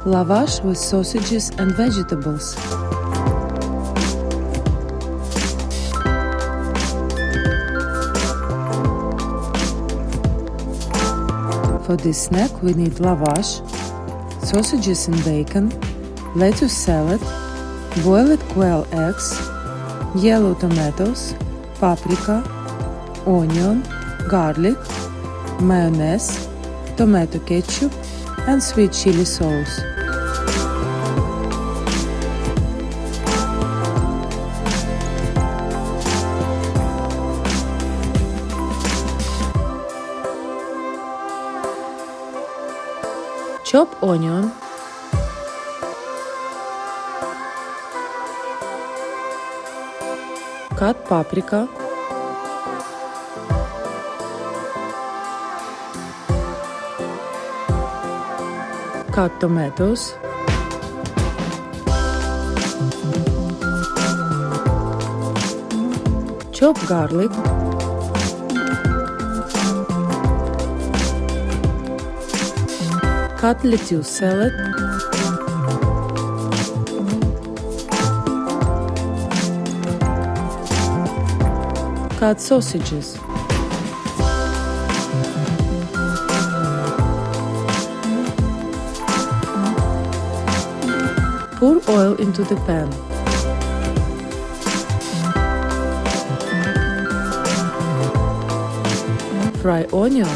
Lavash with sausages and vegetables. For this snack we need lavash, sausages and bacon, lettuce salad, boiled quail eggs, yellow tomatoes, paprika, onion, garlic, mayonnaise, tomato ketchup, and sweet chili sauce. Chop onion, cut paprika, cut tomatoes, chop garlic, cut lettuce salad, cut sausages, pour oil into the pan. Fry onion.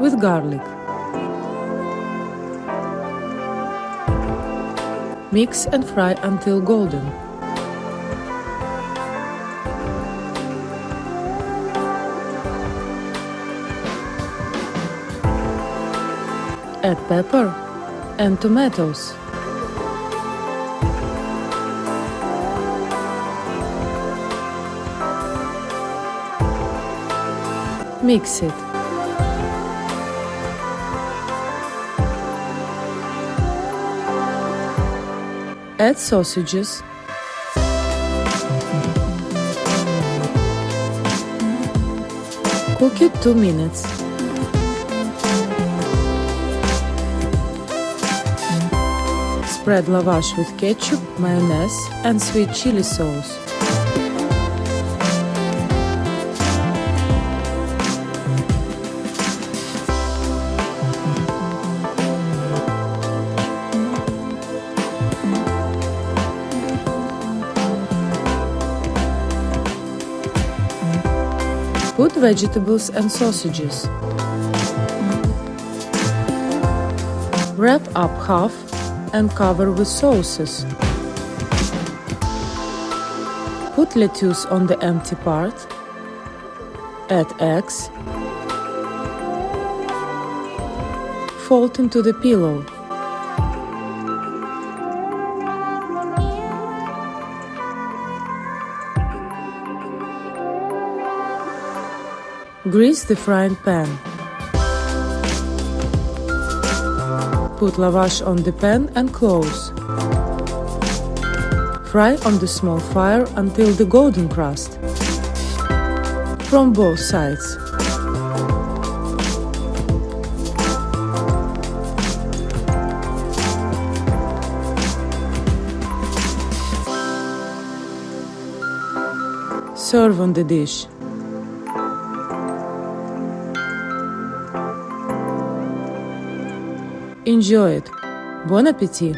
With garlic. Mix and fry until golden. Add pepper and tomatoes. Mix it. Add sausages. Cook it 2 minutes. Spread lavash with ketchup, mayonnaise, and sweet chili sauce. Put vegetables and sausages. Wrap up half and cover with sauces. Put lettuce on the empty part. Add eggs. Fold into the pillow. Grease the frying pan. Put lavash on the pan and close. Fry on the small fire until the golden crust. From both sides. Serve on the dish. Enjoy it. Bon appétit!